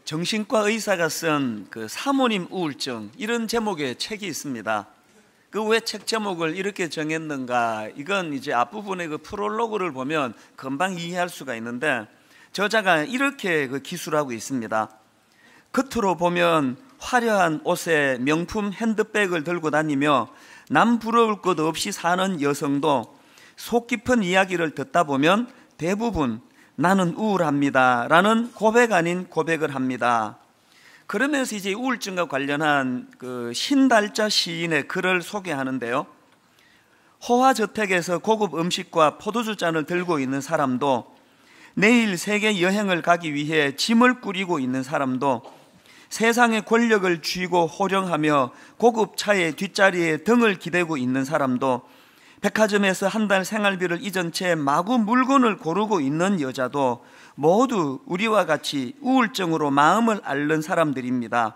정신과 의사가 쓴 그 사모님 우울증, 이런 제목의 책이 있습니다. 그 왜 책 제목을 이렇게 정했는가? 이건 이제 앞부분의 그 프롤로그를 보면 금방 이해할 수가 있는데, 저자가 이렇게 그 기술하고 있습니다. 겉으로 보면 화려한 옷에 명품 핸드백을 들고 다니며 남 부러울 것 없이 사는 여성도 속 깊은 이야기를 듣다 보면 대부분 나는 우울합니다 라는 고백 아닌 고백을 합니다. 그러면서 이제 우울증과 관련한 그 신달자 시인의 글을 소개하는데요, 호화저택에서 고급 음식과 포도주 잔을 들고 있는 사람도, 내일 세계 여행을 가기 위해 짐을 꾸리고 있는 사람도, 세상의 권력을 쥐고 호령하며 고급 차의 뒷자리에 등을 기대고 있는 사람도, 백화점에서 한 달 생활비를 잊은 채 마구 물건을 고르고 있는 여자도 모두 우리와 같이 우울증으로 마음을 앓는 사람들입니다.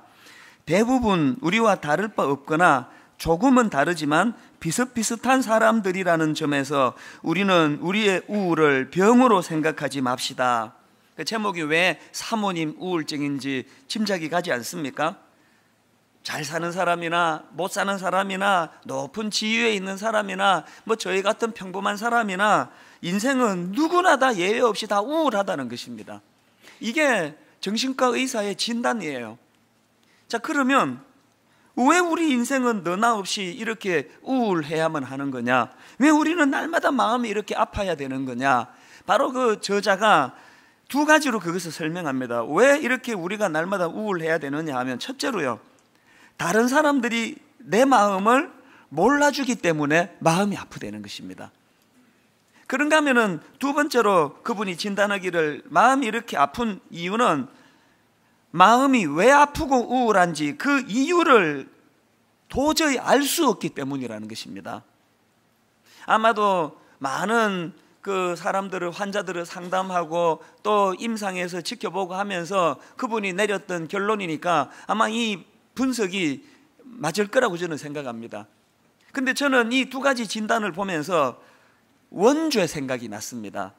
대부분 우리와 다를 바 없거나 조금은 다르지만 비슷비슷한 사람들이라는 점에서 우리는 우리의 우울을 병으로 생각하지 맙시다. 그 제목이 왜 사모님 우울증인지 짐작이 가지 않습니까? 잘 사는 사람이나 못 사는 사람이나 높은 지위에 있는 사람이나 뭐 저희 같은 평범한 사람이나 인생은 누구나 다 예외 없이 다 우울하다는 것입니다. 이게 정신과 의사의 진단이에요. 자, 그러면 왜 우리 인생은 너나 없이 이렇게 우울해야만 하는 거냐? 왜 우리는 날마다 마음이 이렇게 아파야 되는 거냐? 바로 그 저자가 두 가지로 그것을 설명합니다. 왜 이렇게 우리가 날마다 우울해야 되느냐 하면, 첫째로요, 다른 사람들이 내 마음을 몰라주기 때문에 마음이 아프다는 것입니다. 그런가 하면은 두 번째로 그분이 진단하기를, 마음이 이렇게 아픈 이유는 마음이 왜 아프고 우울한지 그 이유를 도저히 알 수 없기 때문이라는 것입니다. 아마도 많은 그 사람들을, 환자들을 상담하고 또 임상에서 지켜보고 하면서 그분이 내렸던 결론이니까 아마 이 분석이 맞을 거라고 저는 생각합니다. 근데 저는 이 두 가지 진단을 보면서 원죄 생각이 났습니다.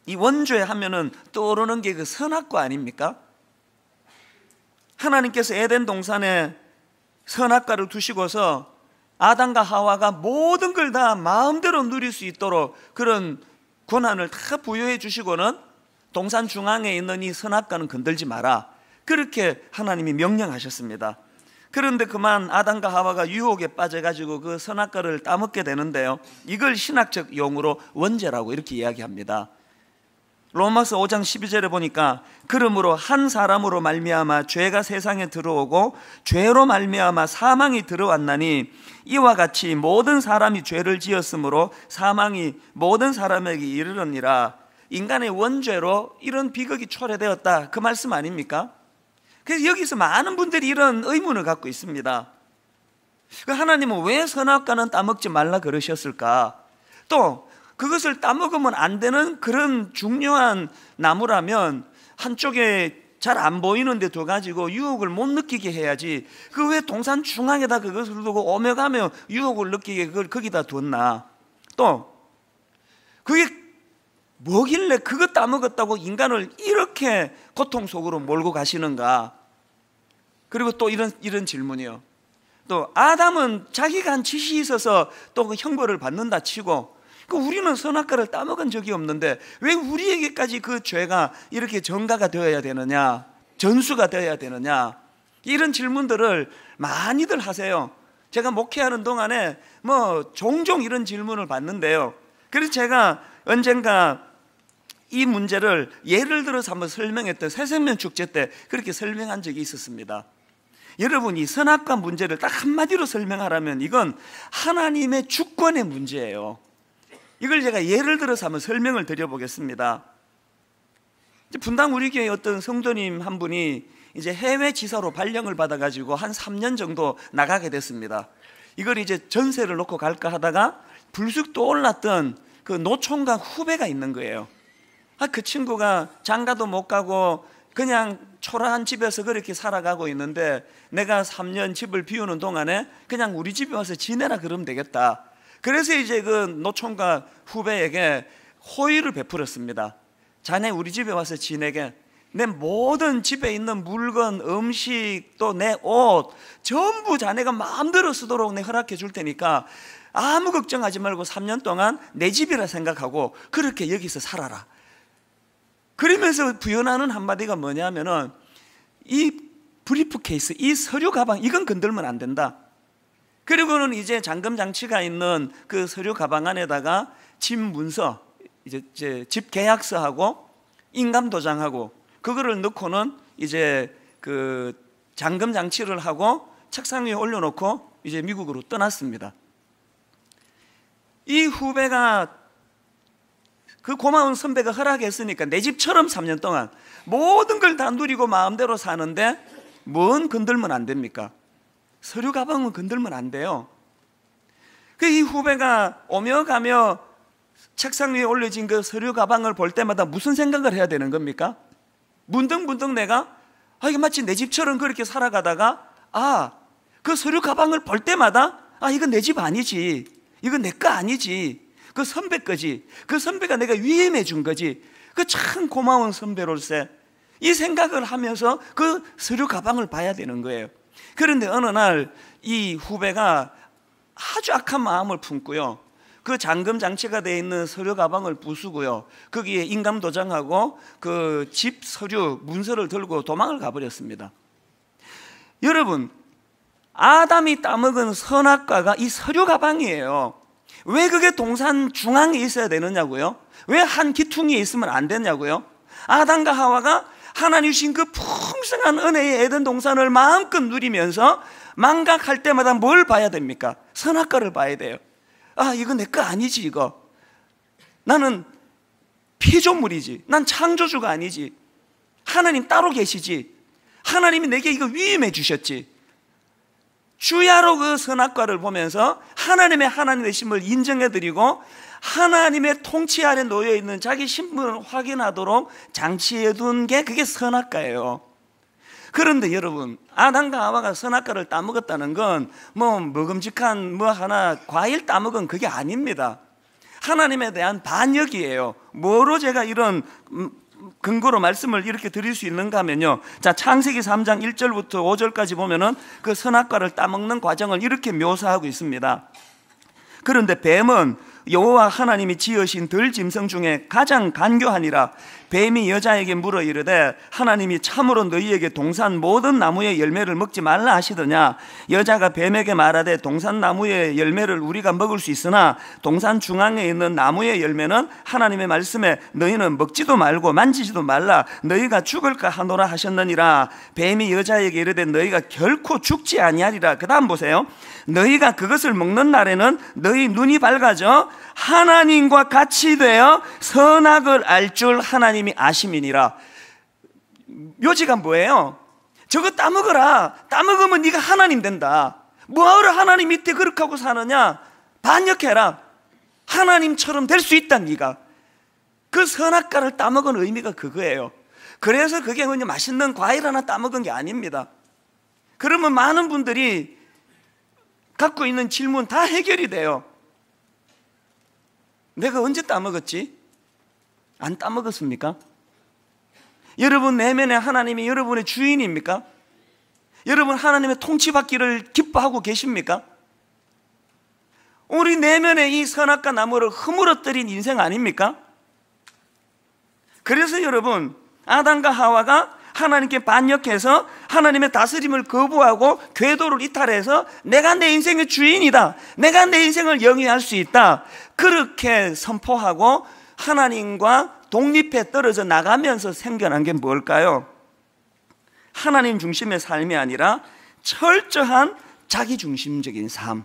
이 원죄 하면은 떠오르는 게 그 선악과 아닙니까? 하나님께서 에덴 동산에 선악과를 두시고서 아담과 하와가 모든 걸 다 마음대로 누릴 수 있도록 그런 권한을 다 부여해 주시고는 동산 중앙에 있는 이 선악과는 건들지 마라, 그렇게 하나님이 명령하셨습니다. 그런데 그만 아담과 하와가 유혹에 빠져가지고 그 선악과를 따먹게 되는데요, 이걸 신학적 용어로 원죄라고 이렇게 이야기합니다. 로마서 5장 12절에 보니까, 그러므로 한 사람으로 말미암아 죄가 세상에 들어오고 죄로 말미암아 사망이 들어왔나니 이와 같이 모든 사람이 죄를 지었으므로 사망이 모든 사람에게 이르느니라. 인간의 원죄로 이런 비극이 초래되었다, 그 말씀 아닙니까? 그래서 여기서 많은 분들이 이런 의문을 갖고 있습니다. 하나님은 왜 선악과는 따먹지 말라 그러셨을까? 또 그것을 따먹으면 안 되는 그런 중요한 나무라면 한쪽에 잘 안 보이는데 둬가지고 유혹을 못 느끼게 해야지, 그 왜 동산 중앙에다 그것을 두고 오며가며 유혹을 느끼게 그걸 거기다 뒀나? 또 그게 뭐길래 그거 따먹었다고 인간을 이렇게 고통 속으로 몰고 가시는가? 그리고 또 이런 질문이요. 또 아담은 자기가 한 짓이 있어서 또 그 형벌을 받는다 치고, 우리는 선악과를 따먹은 적이 없는데 왜 우리에게까지 그 죄가 이렇게 전가가 되어야 되느냐, 전수가 되어야 되느냐, 이런 질문들을 많이들 하세요. 제가 목회하는 동안에 뭐 종종 이런 질문을 받는데요, 그래서 제가 언젠가 이 문제를 예를 들어서 한번 설명했던 새생명 축제 때 그렇게 설명한 적이 있었습니다. 여러분이 선악과 문제를 딱 한마디로 설명하라면 이건 하나님의 주권의 문제예요. 이걸 제가 예를 들어서 한번 설명을 드려보겠습니다. 분당 우리 교회 어떤 성도님 한 분이 이제 해외 지사로 발령을 받아가지고 한 3년 정도 나가게 됐습니다. 이걸 이제 전세를 놓고 갈까 하다가 불쑥 떠올랐던 그 노총각 후배가 있는 거예요. 그 친구가 장가도 못 가고 그냥 초라한 집에서 그렇게 살아가고 있는데, 내가 3년 집을 비우는 동안에 그냥 우리 집에 와서 지내라 그러면 되겠다. 그래서 이제 그 노총각 후배에게 호의를 베풀었습니다. 자네 우리 집에 와서 지내게. 내 모든 집에 있는 물건, 음식, 또 내 옷 전부 자네가 마음대로 쓰도록 내 허락해 줄 테니까 아무 걱정하지 말고 3년 동안 내 집이라 생각하고 그렇게 여기서 살아라. 그러면서 부연하는 한마디가 뭐냐면은 이 브리프케이스, 이 서류 가방, 이건 건들면 안 된다. 그리고는 이제 잠금 장치가 있는 그 서류 가방 안에다가 집 문서, 이제 집 계약서하고 인감 도장하고 그거를 넣고는 이제 그 잠금 장치를 하고 책상 위에 올려놓고 이제 미국으로 떠났습니다. 이 후배가, 그 고마운 선배가 허락했으니까 내 집처럼 3년 동안 모든 걸 다 누리고 마음대로 사는데 뭔 건들면 안 됩니까? 서류 가방은 건들면 안 돼요. 그 이 후배가 오며 가며 책상 위에 올려진 그 서류 가방을 볼 때마다 무슨 생각을 해야 되는 겁니까? 문득문득 내가 이게 마치 내 집처럼 그렇게 살아가다가 그 서류 가방을 볼 때마다 이건 내 집 아니지, 이건 내 거 아니지, 그 선배 거지, 그 선배가 내가 위임해 준 거지, 그 참 고마운 선배로서 이 생각을 하면서 그 서류 가방을 봐야 되는 거예요. 그런데 어느 날 이 후배가 아주 악한 마음을 품고요, 그 잠금 장치가 되어 있는 서류 가방을 부수고요, 거기에 인감 도장하고 그 집 서류 문서를 들고 도망을 가버렸습니다. 여러분, 아담이 따먹은 선악과가 이 서류 가방이에요. 왜 그게 동산 중앙에 있어야 되느냐고요? 왜 한 기퉁이에 있으면 안 되냐고요? 아담과 하와가 하나님 주신 그 풍성한 은혜의 에덴 동산을 마음껏 누리면서 망각할 때마다 뭘 봐야 됩니까? 선악과를 봐야 돼요. 이거 내 거 아니지, 이거. 나는 피조물이지. 난 창조주가 아니지. 하나님 따로 계시지. 하나님이 내게 이거 위임해 주셨지. 주야로 그 선악과를 보면서 하나님의 하나님 되심을 인정해드리고 하나님의 통치 아래 놓여있는 자기 신분을 확인하도록 장치해 둔 게 그게 선악과예요. 그런데 여러분, 아담과 하와가 선악과를 따먹었다는 건 먹음직한 하나 과일 따먹은 그게 아닙니다. 하나님에 대한 반역이에요. 뭐로 제가 이런 근거로 말씀을 이렇게 드릴 수 있는가 하면요, 자, 창세기 3장 1절부터 5절까지 보면은 그 선악과를 따먹는 과정을 이렇게 묘사하고 있습니다. 그런데 뱀은 여호와 하나님이 지으신 들짐승 중에 가장 간교하니라. 뱀이 여자에게 물어 이르되 하나님이 참으로 너희에게 동산 모든 나무의 열매를 먹지 말라 하시더냐? 여자가 뱀에게 말하되 동산 나무의 열매를 우리가 먹을 수 있으나 동산 중앙에 있는 나무의 열매는 하나님의 말씀에 너희는 먹지도 말고 만지지도 말라, 너희가 죽을까 하노라 하셨느니라. 뱀이 여자에게 이르되 너희가 결코 죽지 아니하리라. 그 다음 보세요. 너희가 그것을 먹는 날에는 너희 눈이 밝아져 하나님과 같이 되어 선악을 알 줄 하나님이 아심이니라. 묘지가 뭐예요? 저거 따먹어라. 따먹으면 네가 하나님 된다. 뭐하러 하나님 밑에 그렇게 하고 사느냐? 반역해라. 하나님처럼 될 수 있다. 네가 그 선악과를 따먹은 의미가 그거예요. 그래서 그게 그냥 맛있는 과일 하나 따먹은 게 아닙니다. 그러면 많은 분들이 갖고 있는 질문 다 해결이 돼요. 내가 언제 따먹었지? 안 따먹었습니까? 여러분 내면에 하나님이 여러분의 주인입니까? 여러분 하나님의 통치받기를 기뻐하고 계십니까? 우리 내면에 이 선악과 나무를 허물어뜨린 인생 아닙니까? 그래서 여러분, 아담과 하와가 하나님께 반역해서 하나님의 다스림을 거부하고 궤도를 이탈해서 내가 내 인생의 주인이다, 내가 내 인생을 영위할 수 있다, 그렇게 선포하고 하나님과 독립해 떨어져 나가면서 생겨난 게 뭘까요? 하나님 중심의 삶이 아니라 철저한 자기중심적인 삶.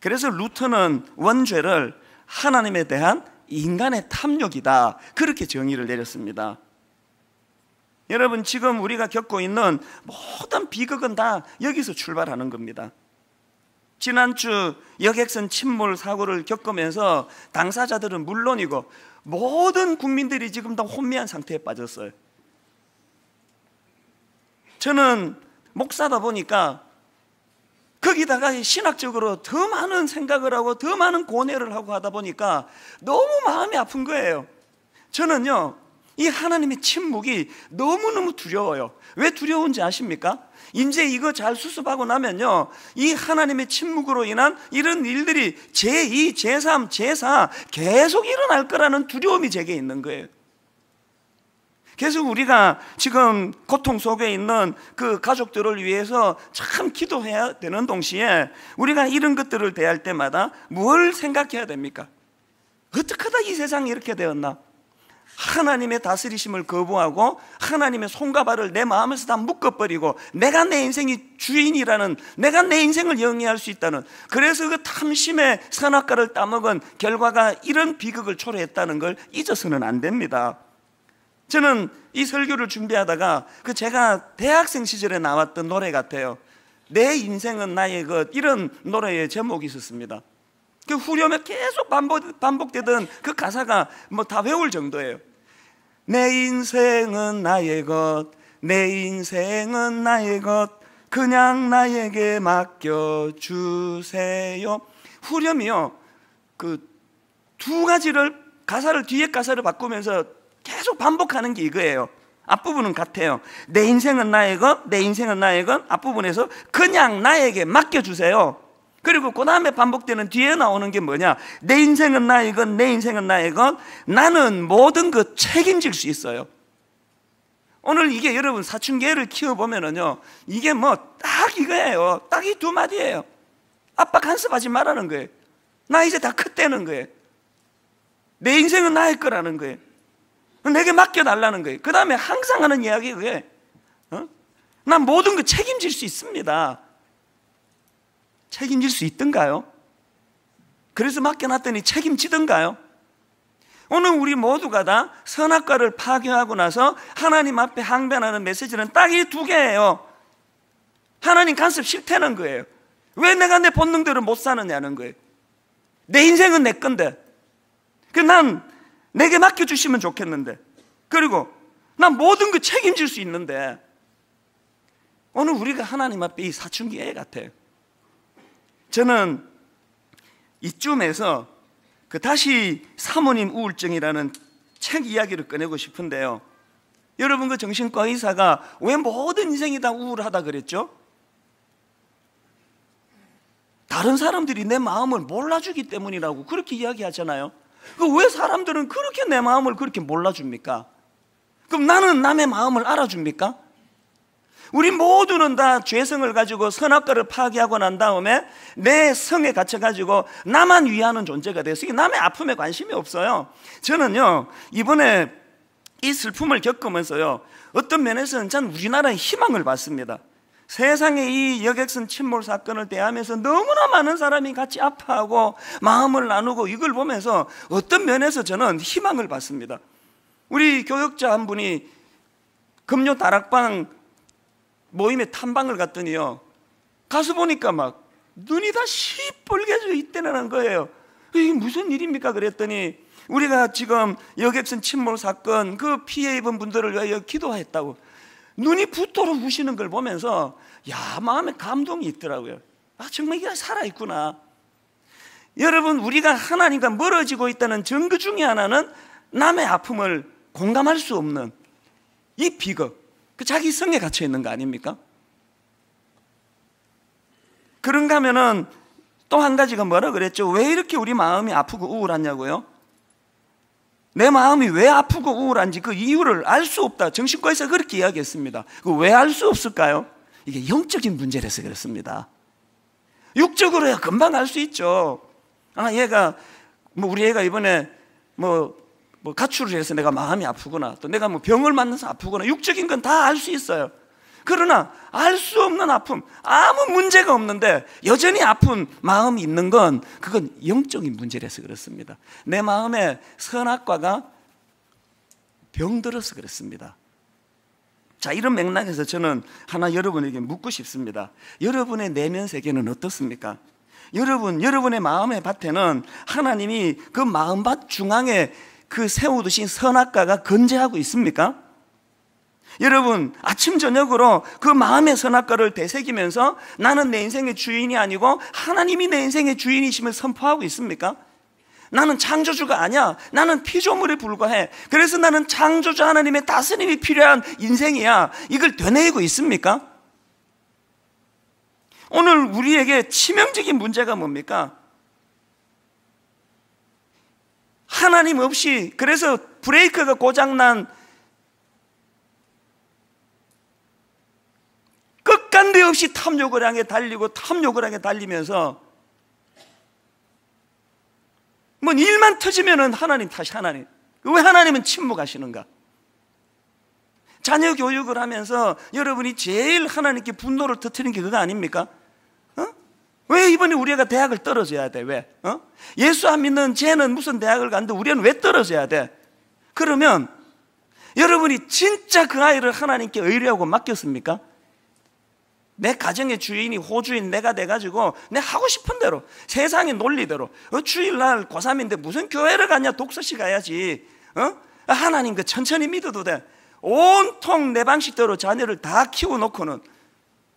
그래서 루터는 원죄를 하나님에 대한 인간의 탐욕이다, 그렇게 정의를 내렸습니다. 여러분, 지금 우리가 겪고 있는 모든 비극은 다 여기서 출발하는 겁니다. 지난주 여객선 침몰 사고를 겪으면서 당사자들은 물론이고 모든 국민들이 지금 다 혼미한 상태에 빠졌어요. 저는 목사다 보니까 거기다가 신학적으로 더 많은 생각을 하고 더 많은 고뇌를 하고 하다 보니까 너무 마음이 아픈 거예요. 저는요, 이 하나님의 침묵이 너무너무 두려워요. 왜 두려운지 아십니까? 이제 이거 잘 수습하고 나면요, 이 하나님의 침묵으로 인한 이런 일들이 제2, 제3, 제4 계속 일어날 거라는 두려움이 제게 있는 거예요. 계속 우리가 지금 고통 속에 있는 그 가족들을 위해서 참 기도해야 되는 동시에 우리가 이런 것들을 대할 때마다 뭘 생각해야 됩니까? 어떻게 하다 이 세상이 이렇게 되었나? 하나님의 다스리심을 거부하고 하나님의 손과 발을 내 마음에서 다 묶어버리고 내가 내 인생이 주인이라는, 내가 내 인생을 영위할 수 있다는, 그래서 그 탐심의 선악과를 따먹은 결과가 이런 비극을 초래했다는 걸 잊어서는 안 됩니다. 저는 이 설교를 준비하다가 제가 대학생 시절에 나왔던 노래 같아요. 내 인생은 나의 것, 이런 노래의 제목이 있었습니다. 그 후렴에 계속 반복되던 그 가사가 뭐 다 외울 정도예요. 내 인생은 나의 것, 내 인생은 나의 것, 그냥 나에게 맡겨주세요. 후렴이요, 그 두 가지를, 가사를, 뒤에 가사를 바꾸면서 계속 반복하는 게 이거예요. 앞부분은 같아요. 내 인생은 나의 것, 내 인생은 나의 것. 앞부분에서 그냥 나에게 맡겨주세요. 그리고 그 다음에 반복되는 뒤에 나오는 게 뭐냐? 내 인생은 나의 것, 내 인생은 나의 것. 나는 모든 것 책임질 수 있어요. 오늘 이게 여러분 사춘기를 키워보면은요, 이게 뭐 딱 이거예요. 딱 이 두 마디예요. 아빠 간섭하지 말라는 거예요. 나 이제 다 컸다는 거예요. 내 인생은 나의 거라는 거예요. 내게 맡겨달라는 거예요. 그 다음에 항상 하는 이야기 그게, 난 모든 거 책임질 수 있습니다. 책임질 수 있던가요? 그래서 맡겨놨더니 책임지던가요? 오늘 우리 모두가 다 선악과를 파괴하고 나서 하나님 앞에 항변하는 메시지는 딱 이 두 개예요. 하나님 간섭 싫다는 거예요. 왜 내가 내 본능대로 못 사느냐는 거예요. 내 인생은 내 건데, 난 내게 맡겨주시면 좋겠는데, 그리고 난 모든 거 책임질 수 있는데, 오늘 우리가 하나님 앞에 이 사춘기 애 같아요. 저는 이쯤에서 다시 사모님 우울증이라는 책 이야기를 꺼내고 싶은데요, 여러분 그 정신과 의사가 왜 모든 인생이 다 우울하다 그랬죠? 다른 사람들이 내 마음을 몰라주기 때문이라고 그렇게 이야기하잖아요. 왜 사람들은 그렇게 내 마음을 그렇게 몰라줍니까? 그럼 나는 남의 마음을 알아줍니까? 우리 모두는 다 죄성을 가지고 선악과를 파괴하고 난 다음에 내 성에 갇혀가지고 나만 위하는 존재가 됐어요. 남의 아픔에 관심이 없어요. 저는요, 이번에 이 슬픔을 겪으면서요, 어떤 면에서는 전 우리나라의 희망을 봤습니다. 세상에 이 여객선 침몰 사건을 대하면서 너무나 많은 사람이 같이 아파하고 마음을 나누고 이걸 보면서 어떤 면에서 저는 희망을 봤습니다. 우리 교역자 한 분이 금요 다락방 모임에 탐방을 갔더니요, 가서 보니까 막 눈이 다 시뻘개져 있다는 거예요. 이게 무슨 일입니까? 그랬더니 우리가 지금 여객선 침몰 사건 그 피해 입은 분들을 위하여 기도했다고 눈이 붓도록 우시는 걸 보면서 마음에 감동이 있더라고요. 정말 이게 살아있구나. 여러분, 우리가 하나님과 멀어지고 있다는 증거 중에 하나는 남의 아픔을 공감할 수 없는 이 비극, 자기 성에 갇혀 있는 거 아닙니까? 그런가 하면은 또 한 가지가 뭐라 그랬죠? 왜 이렇게 우리 마음이 아프고 우울하냐고요? 내 마음이 왜 아프고 우울한지 그 이유를 알 수 없다. 정신과에서 그렇게 이야기했습니다. 왜 알 수 없을까요? 이게 영적인 문제라서 그렇습니다. 육적으로야 금방 알 수 있죠. 얘가 우리 애가 이번에 가출을 해서 내가 마음이 아프구나, 또 내가 병을 만나서 아프구나, 육적인 건 다 알 수 있어요. 그러나 알 수 없는 아픔, 아무 문제가 없는데 여전히 아픈 마음이 있는 건 그건 영적인 문제라서 그렇습니다. 내 마음에 선악과가 병들어서 그렇습니다. 자, 이런 맥락에서 저는 하나 여러분에게 묻고 싶습니다. 여러분의 내면 세계는 어떻습니까? 여러분의 마음의 밭에는 하나님이 그 마음밭 중앙에 세워두신 선악과가 건재하고 있습니까? 여러분, 아침 저녁으로 그 마음의 선악과를 되새기면서 나는 내 인생의 주인이 아니고 하나님이 내 인생의 주인이심을 선포하고 있습니까? 나는 창조주가 아니야. 나는 피조물에 불과해. 그래서 나는 창조주 하나님의 다스림이 필요한 인생이야. 이걸 되뇌이고 있습니까? 오늘 우리에게 치명적인 문제가 뭡니까? 하나님 없이, 그래서 브레이크가 고장난 끝간데 없이 탐욕을 향해 달리고 탐욕을 향해 달리면서 뭐 일만 터지면은 하나님 탓이 하나님. 왜 하나님은 침묵하시는가? 자녀 교육을 하면서 여러분이 제일 하나님께 분노를 터뜨린 게 그거 아닙니까? 왜 이번에 우리 애가 대학을 떨어져야 돼? 왜? 예수 안 믿는 쟤는 무슨 대학을 갔는데 우리 애는 왜 떨어져야 돼? 그러면 여러분이 진짜 그 아이를 하나님께 의뢰하고 맡겼습니까? 내 가정의 주인이 호주인 내가 돼가지고 내 하고 싶은 대로 세상의 논리대로 주일날 고3인데 무슨 교회를 가냐, 독서실 가야지. 하나님 그 천천히 믿어도 돼. 온통 내 방식대로 자녀를 다 키워놓고는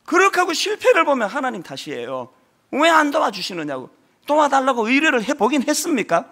그렇게 하고 실패를 보면 하나님 탓이에요. 왜 안 도와주시느냐고. 도와달라고 의뢰를 해보긴 했습니까?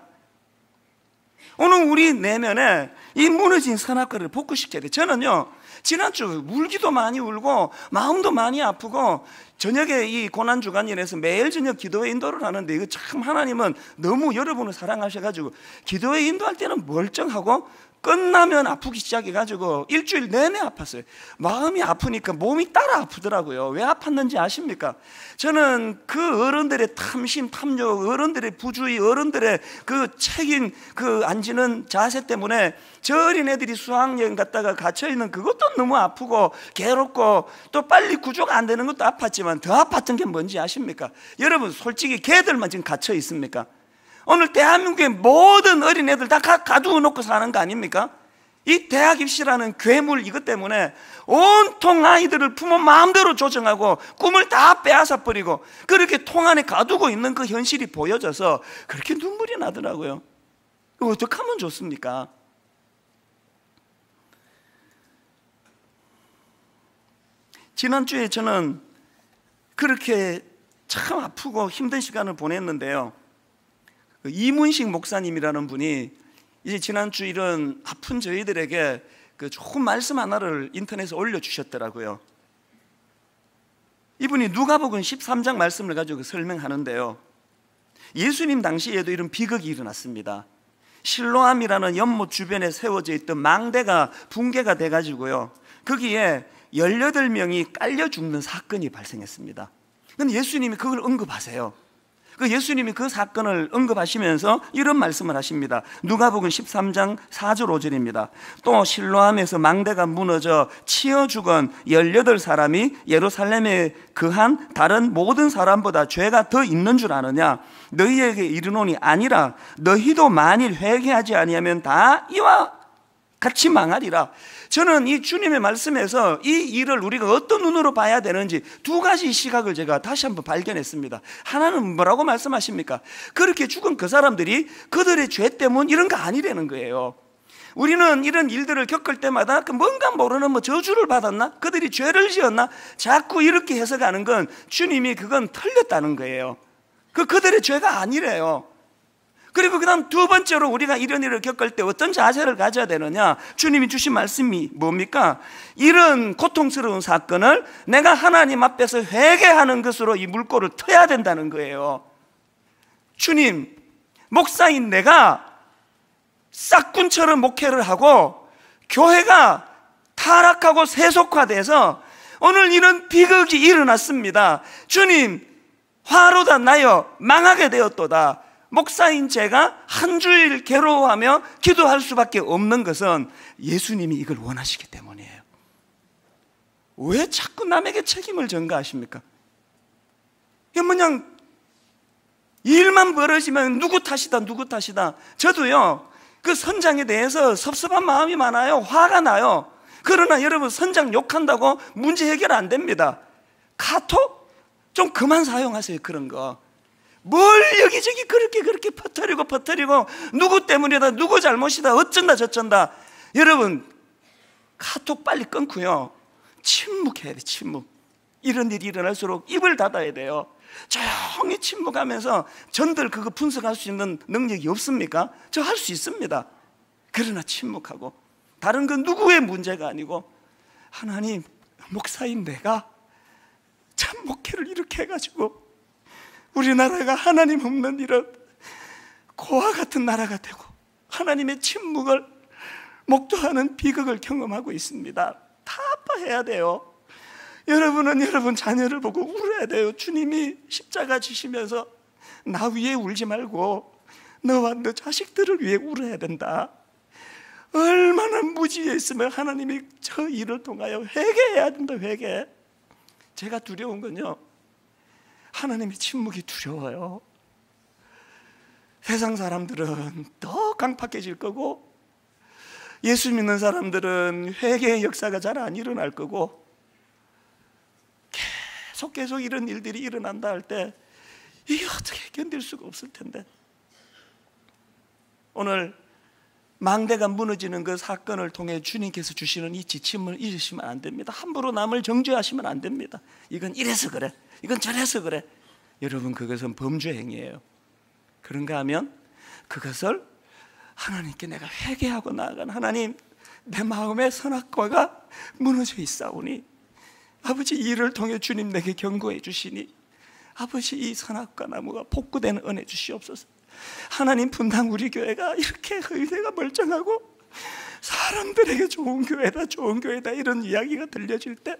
오늘 우리 내면에 이 무너진 선악과를 복구시켜야 돼. 저는요 지난주 울기도 많이 울고 마음도 많이 아프고 저녁에 이 고난주간일에서 매일 저녁 기도회 인도를 하는데 이거 참 하나님은 너무 여러분을 사랑하셔가지고 기도회 인도할 때는 멀쩡하고 끝나면 아프기 시작해가지고 일주일 내내 아팠어요. 마음이 아프니까 몸이 따라 아프더라고요. 왜 아팠는지 아십니까? 저는 그 어른들의 탐심, 탐욕, 어른들의 부주의, 어른들의 그 책임, 그 안 지는 자세 때문에 저 어린애들이 수학여행 갔다가 갇혀있는 그것도 너무 아프고 괴롭고 또 빨리 구조가 안 되는 것도 아팠지만 더 아팠던 게 뭔지 아십니까? 여러분 솔직히 걔들만 지금 갇혀 있습니까? 오늘 대한민국의 모든 어린애들 다 가두어 놓고 사는 거 아닙니까? 이 대학 입시라는 괴물 이것 때문에 온통 아이들을 부모 마음대로 조정하고 꿈을 다 빼앗아 버리고 그렇게 통 안에 가두고 있는 그 현실이 보여져서 그렇게 눈물이 나더라고요. 어떻게 하면 좋습니까? 지난주에 저는 그렇게 참 아프고 힘든 시간을 보냈는데요, 이문식 목사님이라는 분이 이제 지난주 이런 아픈 저희들에게 그 좋은 말씀 하나를 인터넷에 올려주셨더라고요. 이분이 누가복음 13장 말씀을 가지고 설명하는데요, 예수님 당시에도 이런 비극이 일어났습니다. 실로암이라는 연못 주변에 세워져 있던 망대가 붕괴가 돼가지고요, 거기에 18명이 깔려 죽는 사건이 발생했습니다. 그런데 예수님이 그걸 언급하세요. 그 예수님이 그 사건을 언급하시면서 이런 말씀을 하십니다. 누가복음 13장 4절 5절입니다. 또 실로암에서 망대가 무너져 치어 죽은 18사람이 예루살렘에 거한 다른 모든 사람보다 죄가 더 있는 줄 아느냐? 너희에게 이르노니 아니라 너희도 만일 회개하지 아니하면 다 이와 같이 망하리라. 저는 이 주님의 말씀에서 이 일을 우리가 어떤 눈으로 봐야 되는지 두 가지 시각을 제가 다시 한번 발견했습니다. 하나는 뭐라고 말씀하십니까? 그렇게 죽은 그 사람들이 그들의 죄 때문 이런 거 아니라는 거예요. 우리는 이런 일들을 겪을 때마다 뭔가 모르는 저주를 받았나? 그들이 죄를 지었나? 자꾸 이렇게 해석하는 건 주님이 그건 틀렸다는 거예요. 그들의 죄가 아니래요. 그리고 그 다음 두 번째로 우리가 이런 일을 겪을 때 어떤 자세를 가져야 되느냐? 주님이 주신 말씀이 뭡니까? 이런 고통스러운 사건을 내가 하나님 앞에서 회개하는 것으로 이 물꼬를 터야 된다는 거예요. 주님, 목사인 내가 싹군처럼 목회를 하고 교회가 타락하고 세속화돼서 오늘 이런 비극이 일어났습니다. 주님, 화로다 나여 망하게 되었도다. 목사인 제가 한 주일 괴로워하며 기도할 수밖에 없는 것은 예수님이 이걸 원하시기 때문이에요. 왜 자꾸 남에게 책임을 전가하십니까? 그냥 일만 벌어지면 누구 탓이다 누구 탓이다. 저도요 그 선장에 대해서 섭섭한 마음이 많아요. 화가 나요. 그러나 여러분, 선장 욕한다고 문제 해결 안 됩니다. 카톡 좀 그만 사용하세요. 그런 거 뭘 여기저기 그렇게 퍼뜨리고 누구 때문이다 누구 잘못이다 어쩐다 저쩐다. 여러분, 카톡 빨리 끊고요 침묵해야 돼. 침묵. 이런 일이 일어날수록 입을 닫아야 돼요. 조용히 침묵하면서 전들 그거 분석할 수 있는 능력이 없습니까? 저 할 수 있습니다. 그러나 침묵하고, 다른 건 누구의 문제가 아니고, 하나님, 목사인 내가 참 목회를 이렇게 해가지고 우리나라가 하나님 없는 이런 고아 같은 나라가 되고 하나님의 침묵을 목도하는 비극을 경험하고 있습니다. 다 아파해야 돼요. 여러분은 여러분 자녀를 보고 울어야 돼요. 주님이 십자가 지시면서 나 위해 울지 말고 너와 너 자식들을 위해 울어야 된다. 얼마나 무지해 있으면 하나님이 저 일을 통하여 회개해야 된다. 회개. 제가 두려운 건요, 하나님의 침묵이 두려워요. 세상 사람들은 더 강팍해질 거고, 예수 믿는 사람들은 회개의 역사가 잘 안 일어날 거고, 계속 이런 일들이 일어난다 할 때 이게 어떻게 견딜 수가 없을 텐데, 오늘 망대가 무너지는 그 사건을 통해 주님께서 주시는 이 지침을 잊으시면 안 됩니다. 함부로 남을 정죄하시면 안 됩니다. 이건 이래서 그래, 이건 저래서 그래. 여러분, 그것은 범죄 행위예요. 그런가 하면 그것을 하나님께 내가 회개하고 나아간, 하나님, 내 마음의 선악과가 무너져 있사오니 아버지, 이 일을 통해 주님 내게 경고해 주시니 아버지, 이 선악과 나무가 복구되는 은혜 주시옵소서. 하나님, 분당 우리 교회가 이렇게 의대가 멀쩡하고 사람들에게 좋은 교회다, 좋은 교회다 이런 이야기가 들려질 때,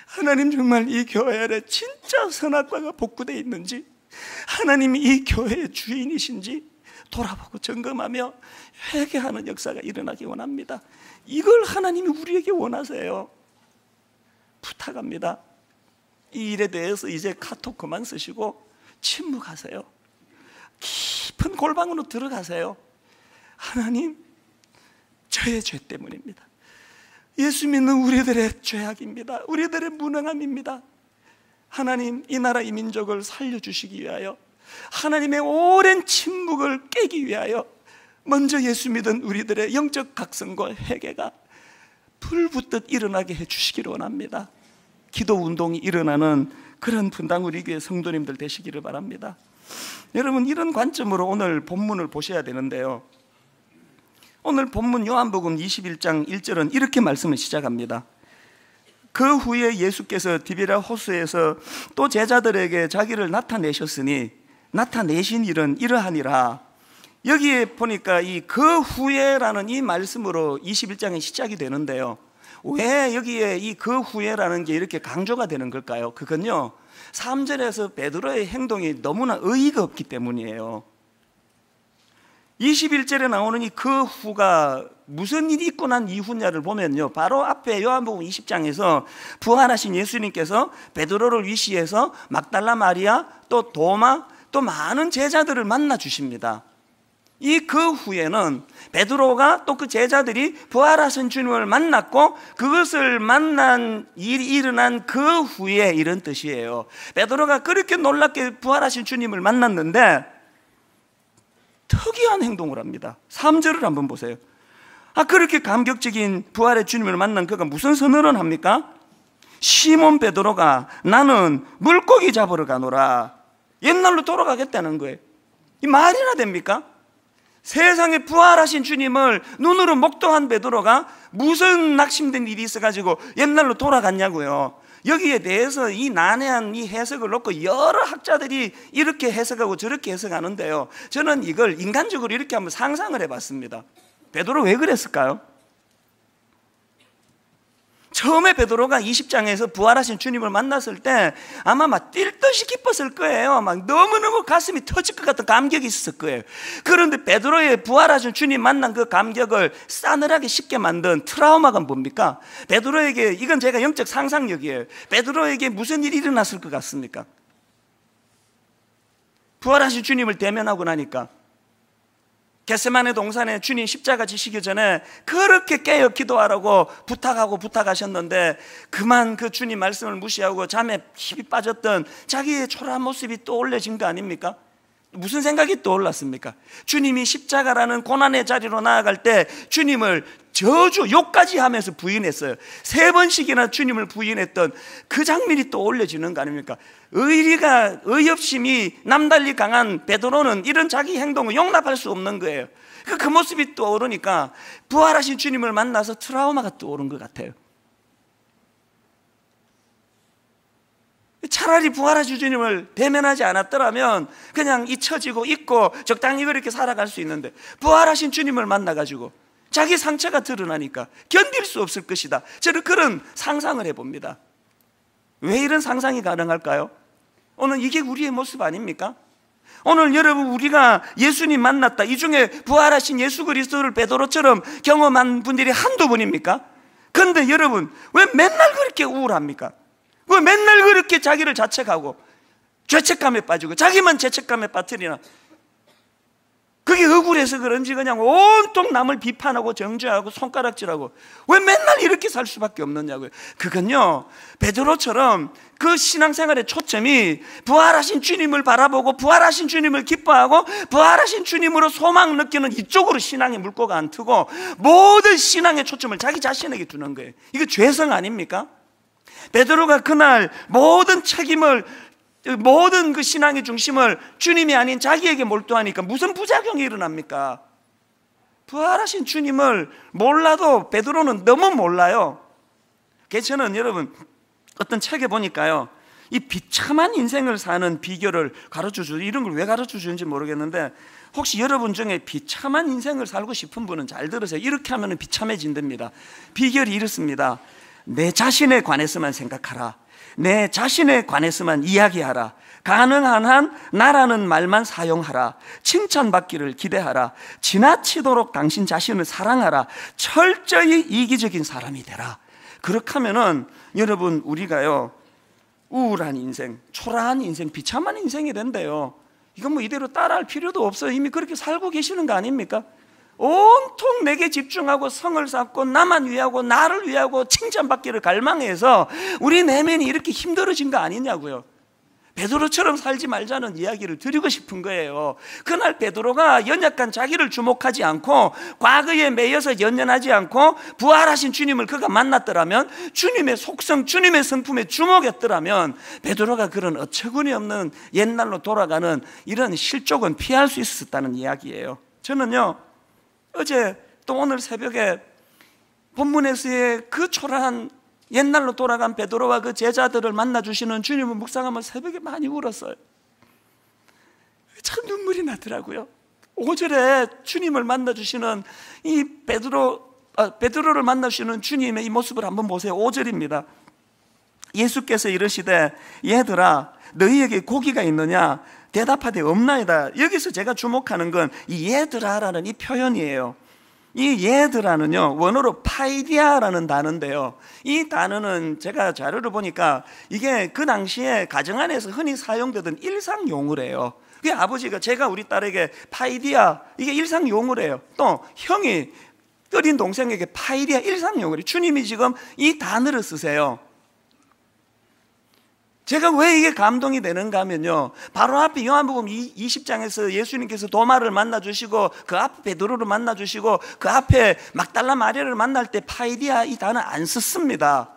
하나님, 정말 이 교회 안에 진짜 선악과가 복구되어 있는지, 하나님이 이 교회의 주인이신지 돌아보고 점검하며 회개하는 역사가 일어나기 원합니다. 이걸 하나님이 우리에게 원하세요. 부탁합니다. 이 일에 대해서 이제 카톡 그만 쓰시고 침묵하세요. 깊은 골방으로 들어가세요. 하나님, 저의 죄 때문입니다. 예수 믿는 우리들의 죄악입니다. 우리들의 무능함입니다. 하나님, 이 나라 이 민족을 살려주시기 위하여, 하나님의 오랜 침묵을 깨기 위하여 먼저 예수 믿은 우리들의 영적 각성과 회개가 불붙듯 일어나게 해주시기를 원합니다. 기도 운동이 일어나는 그런 분당 우리 교회 성도님들 되시기를 바랍니다. 여러분, 이런 관점으로 오늘 본문을 보셔야 되는데요, 오늘 본문 요한복음 21장 1절은 이렇게 말씀을 시작합니다. 그 후에 예수께서 디베랴 호수에서 또 제자들에게 자기를 나타내셨으니 나타내신 일은 이러하니라. 여기에 보니까 이 그 후에라는 이 말씀으로 21장이 시작이 되는데요, 왜 여기에 이 그 후에라는 게 이렇게 강조가 되는 걸까요? 그건요, 3절에서 베드로의 행동이 너무나 의의가 없기 때문이에요. 21절에 나오는 이 그 후가 무슨 일이 있고 난 이후냐를 보면요, 바로 앞에 요한복음 20장에서 부활하신 예수님께서 베드로를 위시해서 막달라 마리아, 또 도마, 또 많은 제자들을 만나 주십니다. 이 그 후에는 베드로가 또 그 제자들이 부활하신 주님을 만났고, 그것을 만난 일이 일어난 그 후에 이런 뜻이에요. 베드로가 그렇게 놀랍게 부활하신 주님을 만났는데 특이한 행동을 합니다. 3절을 한번 보세요. 그렇게 감격적인 부활의 주님을 만난 그가 무슨 선언을 합니까? 시몬 베드로가 나는 물고기 잡으러 가노라. 옛날로 돌아가겠다는 거예요. 이 말이나 됩니까? 세상에 부활하신 주님을 눈으로 목도한 베드로가 무슨 낙심된 일이 있어가지고 옛날로 돌아갔냐고요. 여기에 대해서 이 난해한 이 해석을 놓고 여러 학자들이 이렇게 해석하고 저렇게 해석하는데요, 저는 이걸 인간적으로 이렇게 한번 상상을 해봤습니다. 베드로 왜 그랬을까요? 처음에 베드로가 20장에서 부활하신 주님을 만났을 때 아마 막 뛸 듯이 기뻤을 거예요. 막 너무너무 가슴이 터질 것 같은 감격이 있었을 거예요. 그런데 베드로의 부활하신 주님 만난 그 감격을 싸늘하게 쉽게 만든 트라우마가 뭡니까? 베드로에게, 이건 제가 영적 상상력이에요, 베드로에게 무슨 일이 일어났을 것 같습니까? 부활하신 주님을 대면하고 나니까 겟세마네 동산에 주님 십자가 지시기 전에 그렇게 깨어 기도하라고 부탁하셨는데 그만 그 주님 말씀을 무시하고 잠에 깊이 빠졌던 자기의 초라한 모습이 또 올려진 거 아닙니까? 무슨 생각이 떠올랐습니까? 주님이 십자가라는 고난의 자리로 나아갈 때 주님을 저주, 욕까지 하면서 부인했어요. 3번씩이나 주님을 부인했던 그 장면이 떠올려지는 거 아닙니까? 의협심이 남달리 강한 베드로는 이런 자기 행동을 용납할 수 없는 거예요. 그 모습이 떠오르니까 부활하신 주님을 만나서 트라우마가 떠오른 것 같아요. 차라리 부활하신 주님을 대면하지 않았더라면 그냥 잊혀지고 잊고 적당히 그렇게 살아갈 수 있는데, 부활하신 주님을 만나가지고 자기 상처가 드러나니까 견딜 수 없을 것이다. 저는 그런 상상을 해봅니다. 왜 이런 상상이 가능할까요? 오늘 이게 우리의 모습 아닙니까? 오늘 여러분, 우리가 예수님 만났다, 이 중에 부활하신 예수 그리스도를 베드로처럼 경험한 분들이 한두 분입니까? 그런데 여러분, 왜 맨날 그렇게 우울합니까? 왜 맨날 그렇게 자기를 자책하고 죄책감에 빠지고 자기만 죄책감에 빠뜨리나? 그게 억울해서 그런지 그냥 온통 남을 비판하고 정죄하고 손가락질하고 왜 맨날 이렇게 살 수밖에 없느냐고요. 그건요, 베드로처럼 그 신앙생활의 초점이 부활하신 주님을 바라보고 부활하신 주님을 기뻐하고 부활하신 주님으로 소망을 느끼는 이쪽으로 신앙의 물꼬가 안 트고 모든 신앙의 초점을 자기 자신에게 두는 거예요. 이거 죄성 아닙니까? 베드로가 그날 모든 책임을, 모든 그 신앙의 중심을 주님이 아닌 자기에게 몰두하니까 무슨 부작용이 일어납니까? 부활하신 주님을 몰라도 베드로는 너무 몰라요. 그래서 저는 여러분, 어떤 책에 보니까요, 이 비참한 인생을 사는 비결을 가르쳐주죠. 이런 걸 왜 가르쳐주는지 모르겠는데, 혹시 여러분 중에 비참한 인생을 살고 싶은 분은 잘 들으세요. 이렇게 하면 비참해진답니다. 비결이 이렇습니다. 내 자신에 관해서만 생각하라. 내 자신에 관해서만 이야기하라. 가능한 한 나라는 말만 사용하라. 칭찬받기를 기대하라. 지나치도록 당신 자신을 사랑하라. 철저히 이기적인 사람이 되라. 그렇게 하면은 여러분, 우리가요, 우울한 인생, 초라한 인생, 비참한 인생이 된대요. 이건 뭐 이대로 따라할 필요도 없어요. 이미 그렇게 살고 계시는 거 아닙니까? 온통 내게 집중하고 성을 쌓고 나만 위하고 나를 위하고 칭찬받기를 갈망해서 우리 내면이 이렇게 힘들어진 거 아니냐고요. 베드로처럼 살지 말자는 이야기를 드리고 싶은 거예요. 그날 베드로가 연약한 자기를 주목하지 않고 과거에 매여서 연연하지 않고 부활하신 주님을 그가 만났더라면, 주님의 속성, 주님의 성품에 주목했더라면 베드로가 그런 어처구니 없는 옛날로 돌아가는 이런 실족은 피할 수 있었다는 이야기예요. 저는요, 어제 또 오늘 새벽에 본문에서의 그 초라한 옛날로 돌아간 베드로와 그 제자들을 만나주시는 주님을 묵상하며 새벽에 많이 울었어요. 참 눈물이 나더라고요. 5절에 주님을 만나주시는 이 베드로를 만나주시는 주님의 이 모습을 한번 보세요. 5절입니다. 예수께서 이르시되 얘들아, 너희에게 고기가 있느냐? 대답하되 없나이다. 여기서 제가 주목하는 건 이 얘들아라는 이 표현이에요. 이 얘들아는요, 원어로 파이디아라는 단어인데요, 이 단어는 제가 자료를 보니까 이게 그 당시에 가정 안에서 흔히 사용되던 일상용어래요. 그 아버지가 제가 우리 딸에게 파이디아, 이게 일상용어래요. 또 형이 어린 동생에게 파이디아, 일상용어래요. 주님이 지금 이 단어를 쓰세요. 제가 왜 이게 감동이 되는가 하면요, 바로 앞에 요한복음 20장에서 예수님께서 도마를 만나주시고 그 앞에 베드로를 만나주시고 그 앞에 막달라 마리아를 만날 때 파이디아 이 단어 안 썼습니다.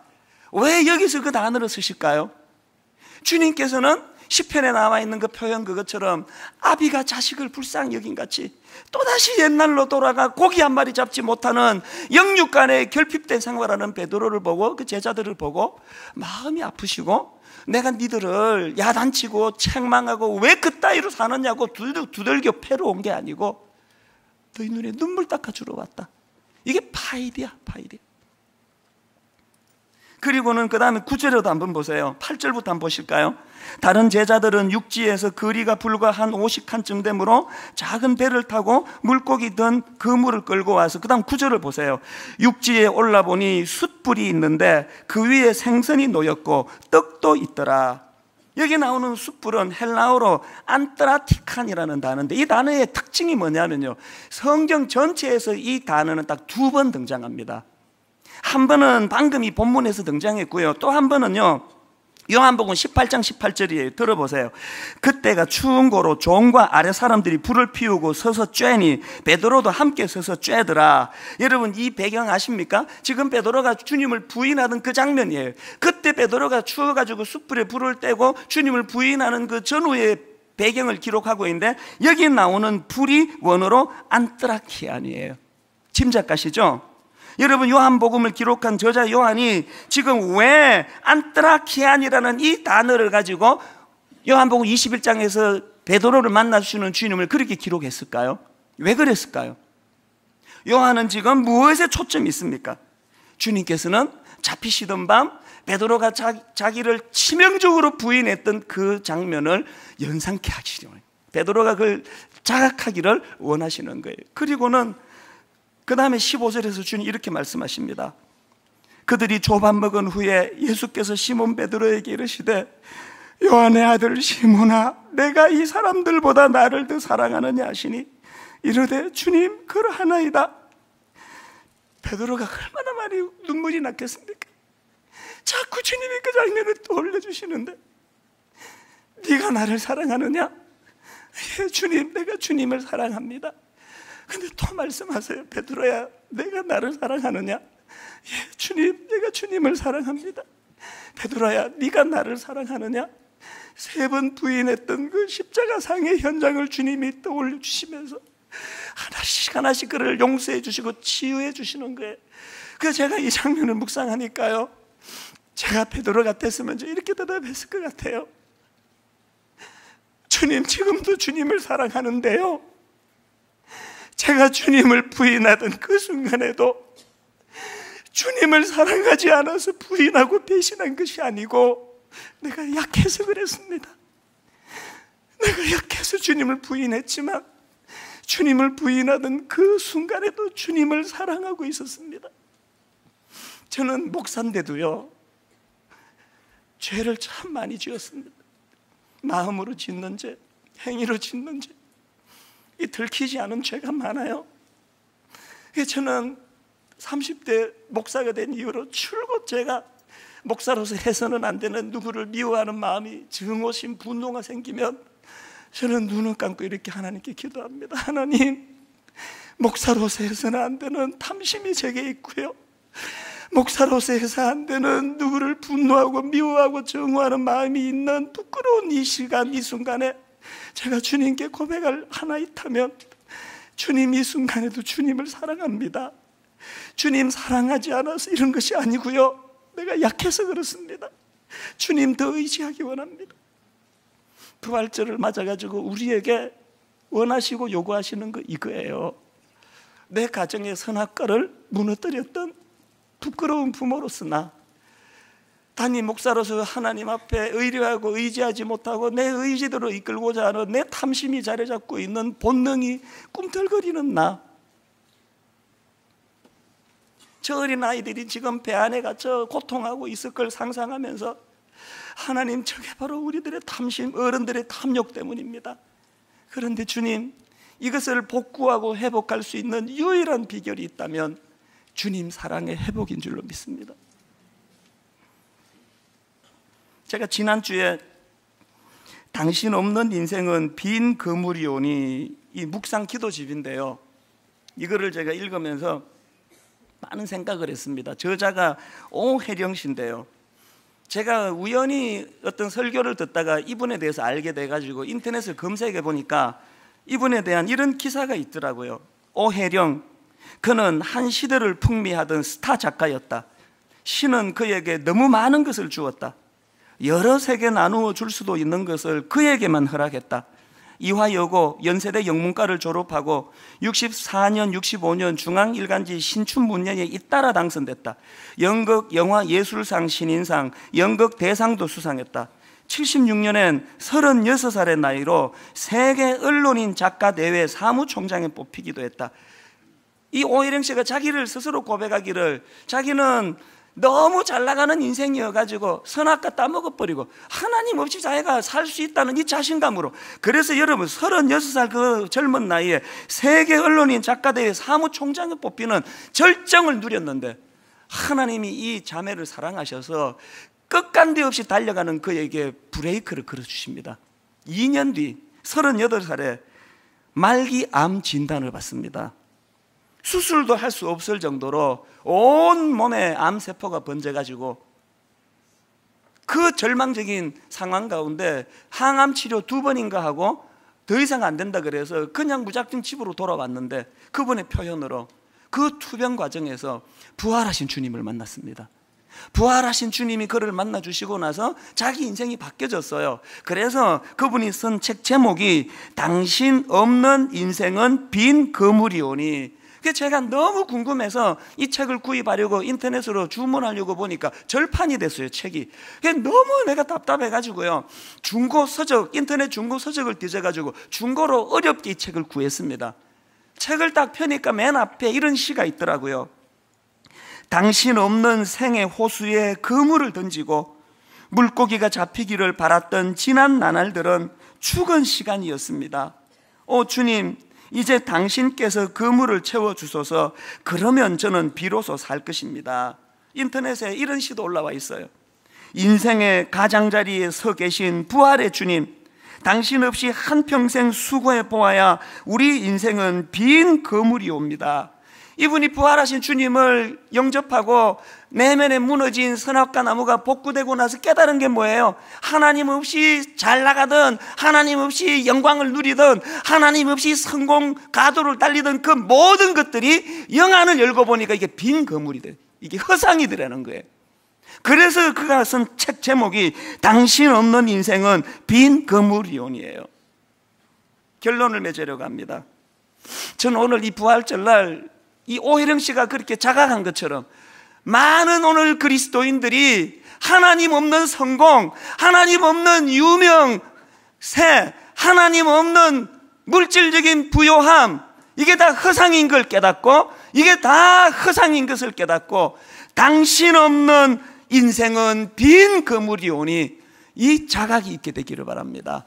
왜 여기서 그 단어를 쓰실까요? 주님께서는 시편에 나와 있는 그 표현 그것처럼 아비가 자식을 불쌍히 여긴 같이 또다시 옛날로 돌아가 고기 한 마리 잡지 못하는 영육간에 결핍된 생활하는 베드로를 보고, 그 제자들을 보고 마음이 아프시고, 내가 니들을 야단치고 책망하고 왜 그따위로 사느냐고 두들겨 패러 온 게 아니고 너희 눈에 눈물 닦아주러 왔다. 이게 파이디야, 파이디. 그리고는 그 다음에 9절에도 한번 보세요. 8절부터 한번 보실까요? 다른 제자들은 육지에서 거리가 불과 한 50칸쯤 되므로 작은 배를 타고 물고기 든 그물을 끌고 와서, 그 다음 9절을 보세요. 육지에 올라보니 숯불이 있는데 그 위에 생선이 놓였고 떡도 있더라. 여기 나오는 숯불은 헬라어로 안트라티칸이라는 단어인데, 이 단어의 특징이 뭐냐면요, 성경 전체에서 이 단어는 딱 2번 등장합니다. 한 번은 방금 이 본문에서 등장했고요, 또 한 번은요 요한복음 18장 18절이에요. 들어보세요. 그때가 추운 고로 종과 아래 사람들이 불을 피우고 서서 쬐니 베드로도 함께 서서 쬐더라. 여러분, 이 배경 아십니까? 지금 베드로가 주님을 부인하던 그 장면이에요. 그때 베드로가 추워가지고 숯불에 불을 떼고 주님을 부인하는 그 전후의 배경을 기록하고 있는데, 여기 나오는 불이 원어로 안뜨라키안이에요. 짐작 가시죠? 여러분, 요한복음을 기록한 저자 요한이 지금 왜 안뜨라키안이라는 이 단어를 가지고 요한복음 21장에서 베드로를 만나주시는 주님을 그렇게 기록했을까요? 왜 그랬을까요? 요한은 지금 무엇에 초점이 있습니까? 주님께서는 잡히시던 밤 베드로가 자기를 치명적으로 부인했던 그 장면을 연상케 하시려고 해요. 베드로가 그걸 자각하기를 원하시는 거예요. 그리고는 그 다음에 15절에서 주님 이렇게 말씀하십니다. 그들이 조밥 먹은 후에 예수께서 시몬 베드로에게 이르시되 요한의 아들 시몬아, 내가 이 사람들보다 나를 더 사랑하느냐 하시니 이르되 주님 그러하나이다. 베드로가 얼마나 많이 눈물이 났겠습니까? 자꾸 주님이 그 장면을 떠올려 주시는데, 네가 나를 사랑하느냐? 예, 주님, 내가 주님을 사랑합니다. 근데 또 말씀하세요. 베드로야, 내가 나를 사랑하느냐? 예, 주님, 내가 주님을 사랑합니다. 베드로야, 네가 나를 사랑하느냐? 3번 부인했던 그 십자가상의 현장을 주님이 떠올려 주시면서 하나씩 하나씩 그를 용서해 주시고 치유해 주시는 거예요. 그래서 제가 이 장면을 묵상하니까요, 제가 베드로 같았으면 저 이렇게 대답했을 것 같아요. 주님, 지금도 주님을 사랑하는데요, 제가 주님을 부인하던 그 순간에도 주님을 사랑하지 않아서 부인하고 배신한 것이 아니고 내가 약해서 그랬습니다. 내가 약해서 주님을 부인했지만 주님을 부인하던 그 순간에도 주님을 사랑하고 있었습니다. 저는 목사인데도요, 죄를 참 많이 지었습니다. 마음으로 짓는 죄, 행위로 짓는 죄, 이 들키지 않은 죄가 많아요. 저는 30대 목사가 된 이후로 줄곧 제가 목사로서 해서는 안 되는 누구를 미워하는 마음이, 증오심, 분노가 생기면 저는 눈을 감고 이렇게 하나님께 기도합니다. 하나님, 목사로서 해서는 안 되는 탐심이 제게 있고요, 목사로서 해서 안 되는 누구를 분노하고 미워하고 증오하는 마음이 있는 부끄러운 이 시간, 이 순간에 제가 주님께 고백할 하나 있다면, 주님, 이 순간에도 주님을 사랑합니다. 주님 사랑하지 않아서 이런 것이 아니고요, 내가 약해서 그렇습니다. 주님 더 의지하기 원합니다. 부활절을 맞아가지고 우리에게 원하시고 요구하시는 거 이거예요. 내 가정의 선악과를 무너뜨렸던 부끄러운 부모로서 나, 담임 목사로서 하나님 앞에 의뢰하고 의지하지 못하고 내 의지대로 이끌고자 하는 내 탐심이 자리 잡고 있는 본능이 꿈틀거리는 나, 저 어린 아이들이 지금 배 안에 갇혀 고통하고 있을 걸 상상하면서, 하나님, 저게 바로 우리들의 탐심, 어른들의 탐욕 때문입니다. 그런데 주님, 이것을 복구하고 회복할 수 있는 유일한 비결이 있다면 주님 사랑의 회복인 줄로 믿습니다. 제가 지난주에 당신 없는 인생은 빈 그물이오니, 이 묵상 기도집인데요, 이거를 제가 읽으면서 많은 생각을 했습니다. 저자가 오혜령 씨인데요, 제가 우연히 어떤 설교를 듣다가 이분에 대해서 알게 돼가지고 인터넷을 검색해 보니까 이분에 대한 이런 기사가 있더라고요. 오혜령, 그는 한 시대를 풍미하던 스타 작가였다. 신은 그에게 너무 많은 것을 주었다. 여러 세계 나누어 줄 수도 있는 것을 그에게만 허락했다. 이화여고 연세대 영문과를 졸업하고 64년, 65년 중앙일간지 신춘문예에 잇따라 당선됐다. 연극 영화예술상 신인상, 연극 대상도 수상했다. 76년엔 36살의 나이로 세계 언론인 작가대회 사무총장에 뽑히기도 했다. 이 오혜령 씨가 자기를 스스로 고백하기를, 자기는 너무 잘 나가는 인생이어가지고 선악과 따먹어버리고 하나님 없이 자기가 살 수 있다는 이 자신감으로, 그래서 여러분 36살 그 젊은 나이에 세계 언론인 작가대회 사무총장에 뽑히는 절정을 누렸는데, 하나님이 이 자매를 사랑하셔서 끝간데 없이 달려가는 그에게 브레이크를 걸어주십니다. 2년 뒤 38살에 말기 암 진단을 받습니다. 수술도 할 수 없을 정도로 온 몸에 암세포가 번져가지고 그 절망적인 상황 가운데 항암 치료 2번인가 하고 더 이상 안 된다 그래서 그냥 무작정 집으로 돌아왔는데 그분의 표현으로 그 투병 과정에서 부활하신 주님을 만났습니다. 부활하신 주님이 그를 만나주시고 나서 자기 인생이 바뀌어졌어요. 그래서 그분이 쓴 책 제목이 당신 없는 인생은 빈 거물이오니. 제가 너무 궁금해서 이 책을 구입하려고 인터넷으로 주문하려고 보니까 절판이 됐어요, 책이. 너무 내가 답답해가지고요, 중고 서적, 인터넷 중고 서적을 뒤져가지고 중고로 어렵게 이 책을 구했습니다. 책을 딱 펴니까 맨 앞에 이런 시가 있더라고요. 당신 없는 생의 호수에 그물을 던지고 물고기가 잡히기를 바랐던 지난 나날들은 죽은 시간이었습니다. 주님, 이제 당신께서 그물을 채워주소서. 그러면 저는 비로소 살 것입니다. 인터넷에 이런 시도 올라와 있어요. 인생의 가장자리에 서 계신 부활의 주님, 당신 없이 한평생 수고해 보아야 우리 인생은 빈 거물이옵니다. 이분이 부활하신 주님을 영접하고 내면에 무너진 선악과 나무가 복구되고 나서 깨달은 게 뭐예요? 하나님 없이 잘 나가든 하나님 없이 영광을 누리든 하나님 없이 성공 가도를 달리든 그 모든 것들이 영안을 열고 보니까 이게 빈 거물이돼. 이게 허상이더라는 거예요. 그래서 그가 쓴 책 제목이 당신 없는 인생은 빈 거물이온이에요. 결론을 맺으려고 합니다. 저는 오늘 이 부활절날 이 오혜령 씨가 그렇게 자각한 것처럼 많은 오늘 그리스도인들이 하나님 없는 성공, 하나님 없는 유명세, 하나님 없는 물질적인 부요함, 이게 다 허상인 걸 깨닫고, 이게 다 허상인 것을 깨닫고 당신 없는 인생은 빈 거물이오니 이 자각이 있게 되기를 바랍니다.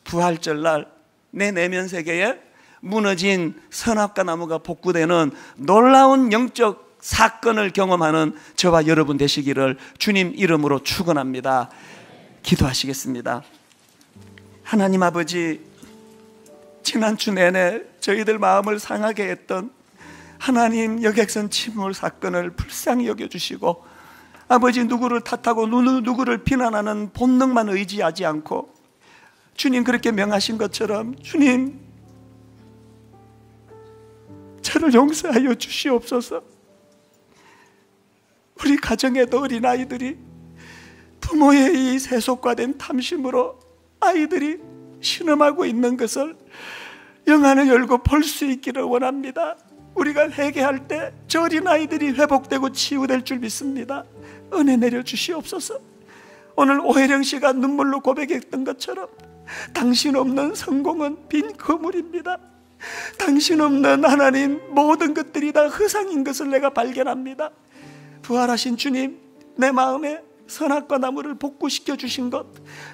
부활절날 내 내면 세계에 무너진 선악과 나무가 복구되는 놀라운 영적 사건을 경험하는 저와 여러분 되시기를 주님 이름으로 축원합니다. 기도하시겠습니다. 하나님 아버지, 지난주 내내 저희들 마음을 상하게 했던 하나님 여객선 침몰 사건을 불쌍히 여겨주시고, 아버지 누구를 탓하고 누구를 비난하는 본능만 의지하지 않고 주님 그렇게 명하신 것처럼 주님 저를 용서하여 주시옵소서. 우리 가정에도 어린아이들이 부모의 이 세속화된 탐심으로 아이들이 신음하고 있는 것을 영안을 열고 볼 수 있기를 원합니다. 우리가 회개할 때 저 어린아이들이 회복되고 치유될 줄 믿습니다. 은혜 내려 주시옵소서. 오늘 오혜령 씨가 눈물로 고백했던 것처럼 당신 없는 성공은 빈 거물입니다. 당신 없는 하나님 모든 것들이 다 허상인 것을 내가 발견합니다. 부활하신 주님, 내 마음에 선악과 나무를 복구시켜 주신 것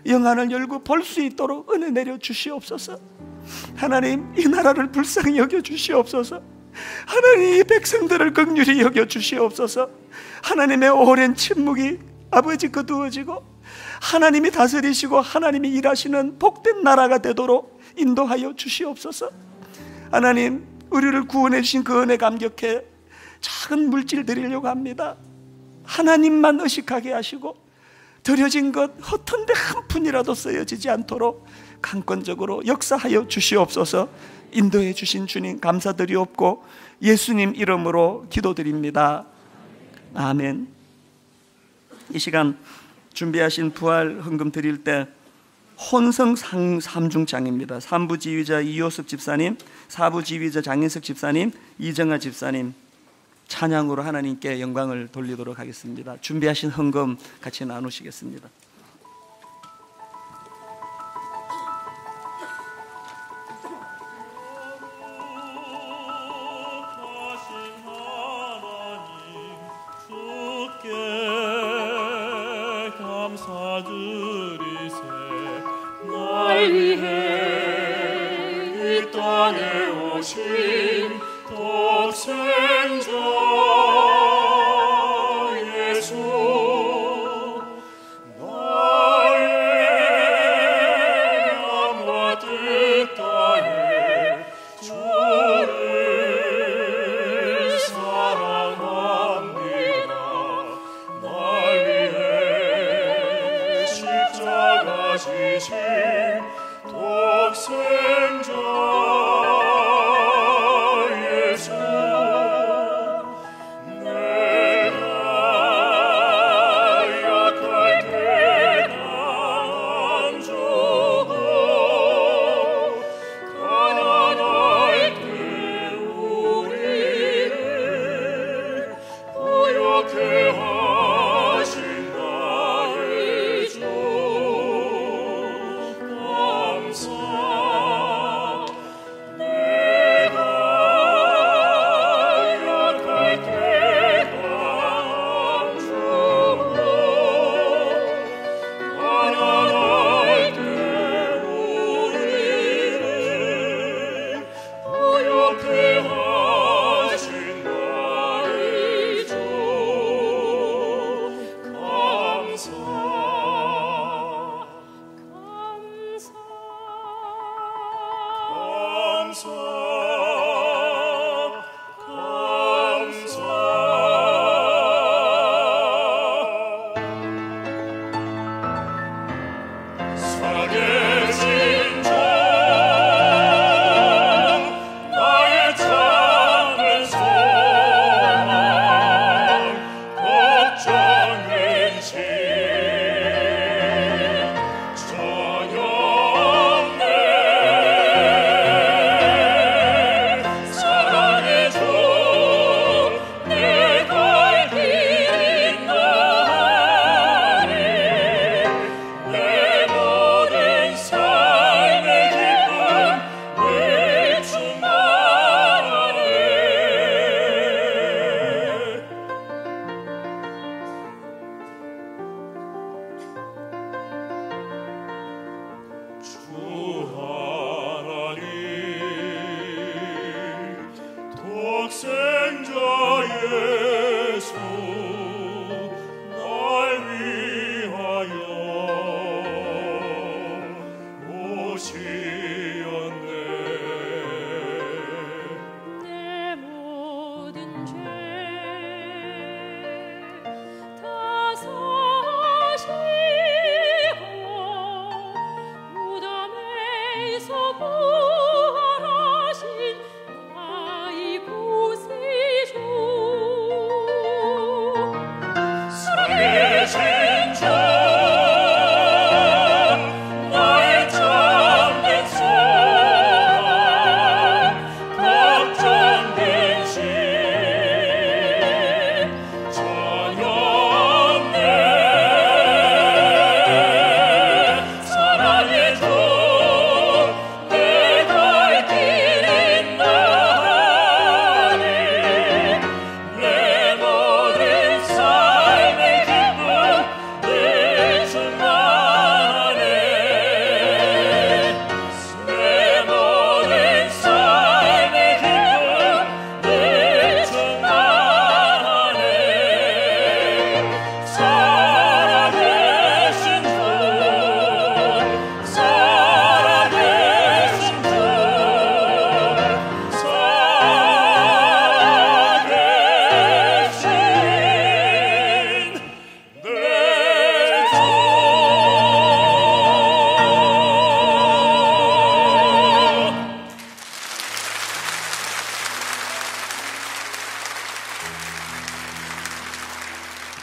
영안을 열고 볼 수 있도록 은혜 내려 주시옵소서. 하나님 이 나라를 불쌍히 여겨 주시옵소서. 하나님 이 백성들을 긍휼히 여겨 주시옵소서. 하나님의 오랜 침묵이 아버지 거두어지고 하나님이 다스리시고 하나님이 일하시는 복된 나라가 되도록 인도하여 주시옵소서. 하나님 우리를 구원해 주신 그 은혜 감격해 작은 물질 드리려고 합니다. 하나님만 의식하게 하시고 드려진 것 허튼데 한 푼이라도 쓰여지지 않도록 강권적으로 역사하여 주시옵소서. 인도해 주신 주님 감사드리옵고 예수님 이름으로 기도드립니다. 아멘. 이 시간 준비하신 부활 헌금 드릴 때 혼성 3중장입니다. 3부 지휘자 이효섭 집사님, 4부 지휘자 장인석 집사님, 이정아 집사님 찬양으로 하나님께 영광을 돌리도록 하겠습니다. 준비하신 헌금 같이 나누시겠습니다. 날 위해 이 땅에 오신 독생자 예수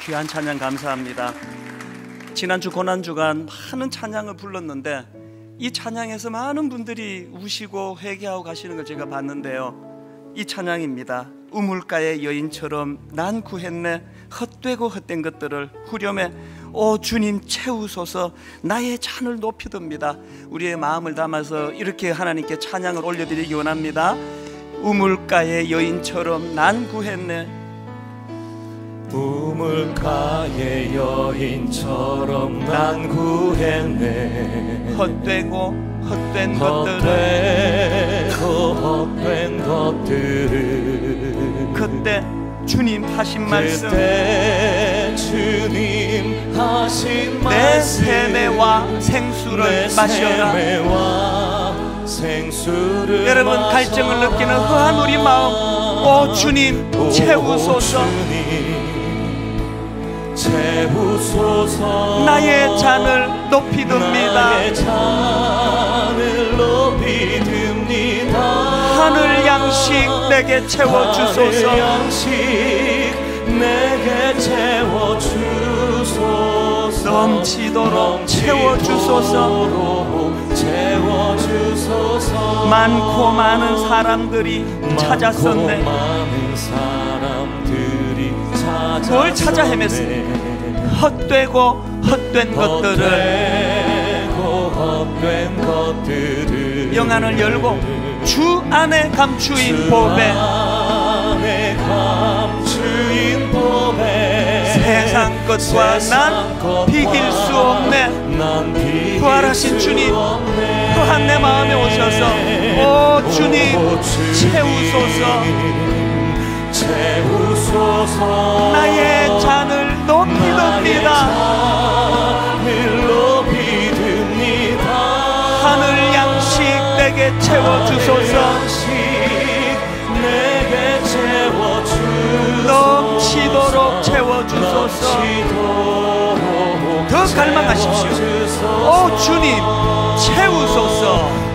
귀한 찬양 감사합니다. 지난주 고난주간 많은 찬양을 불렀는데 이 찬양에서 많은 분들이 우시고 회개하고 가시는 걸 제가 봤는데요, 이 찬양입니다. 우물가의 여인처럼 난 구했네, 헛되고 헛된 것들을 후렴에 오 주님 채우소서 나의 잔을 높이듭니다. 우리의 마음을 담아서 이렇게 하나님께 찬양을 올려드리기 원합니다. 우물가의 여인처럼 난 구했네, 우물가의 여인처럼 난 구했네, 헛되고 헛된 것들을 그때 주님 하신 말씀, 그때 주님 하신 말씀, 내 샘에와 생수를 마셔라. 여러분 갈증을 느끼는 허한 우리 마음, 오 주님 채우소서, 나의 잔을 높이듭니다. 하늘 양식 내게 채워주소서, 넘치도록 채워주소서. 많고 많은 사람들이 찾았었네. 뭘 찾아 헤맸습니까? 헛되고 헛된 것들을 영안을 열고 주 안에 감추인 보배, 세상 것과 난 비길 수 없네. 부활하신 주님 또한 내 마음에 오셔서 오 주님 채우소서, 나의 잔을 높이듭니다. 하늘 양식 내게 채워주소서, 넘치도록 채워주소서. 더 갈망하십시오. 오 주님 채우소서.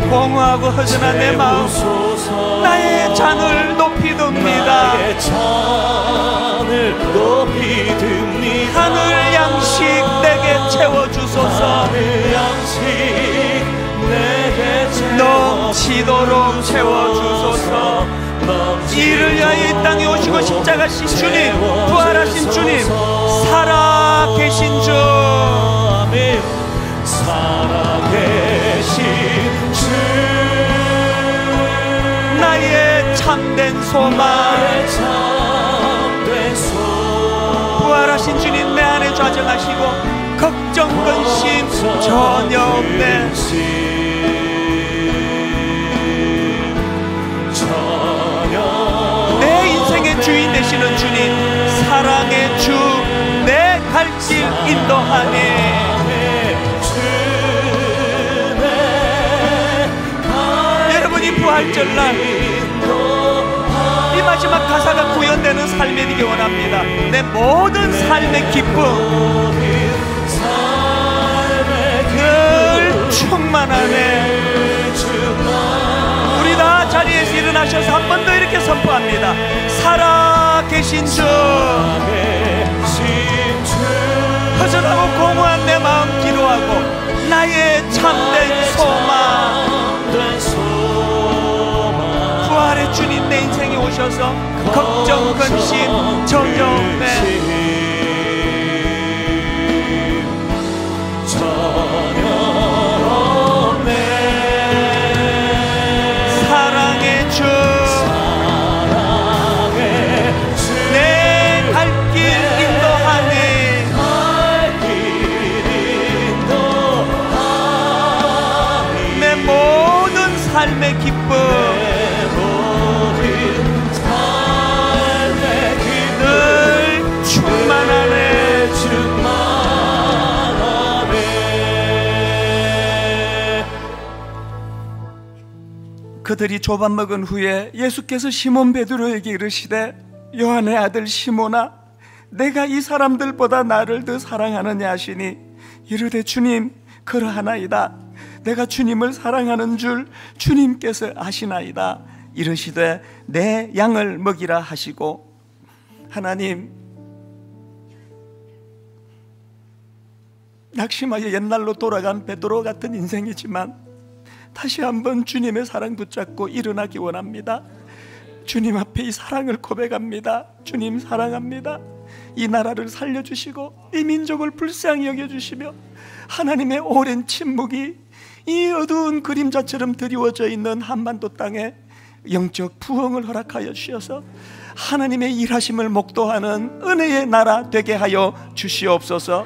공허하고 허전한 내 마음, 나의 잔을 높이듭니다. 하늘 양식 내게 채워주소서, 넘치도록 채워주소서. 이를 위하여 이 땅에 오시고 십자가신 주님, 부활하신 주님, 살아계신 주, 살아계신 주, 나의 참된 소망, 부활하신 주님 내 안에 좌정하시고 걱정 근심 전혀 없네. 내 인생의 주인 되시는 주님, 사랑의 주, 내 갈 길 인도하네. 여러분이 부활절날 되는 삶이 되기 원합니다. 내 모든 삶의 기쁨, 늘 충만하네. 우리 다 자리에서 일어나셔서 한 번 더 이렇게 선포합니다. 살아계신 주, 허전하고 공허한 내 마음 기도하고 나의 참된 소망, 부활의 주님 내 인생에 오셔서 걱정, 근심, 정욕에 사랑의 주, 내 갈 길 인도하니 내 모든 삶의 기쁨, 늘 충만하네. 그들이 조밥 먹은 후에 예수께서 시몬 베드로에게 이르시되 요한의 아들 시몬아, 내가 이 사람들보다 나를 더 사랑하느냐 하시니 이르되 주님 그러하나이다. 내가 주님을 사랑하는 줄 주님께서 아시나이다. 이르시되 내 양을 먹이라 하시고, 하나님, 낙심하여 옛날로 돌아간 베드로 같은 인생이지만 다시 한번 주님의 사랑 붙잡고 일어나기 원합니다. 주님 앞에 이 사랑을 고백합니다. 주님 사랑합니다. 이 나라를 살려주시고 이 민족을 불쌍히 여겨주시며 하나님의 오랜 침묵이 이 어두운 그림자처럼 드리워져 있는 한반도 땅에 영적 부흥을 허락하여 주셔서 하나님의 일하심을 목도하는 은혜의 나라 되게 하여 주시옵소서.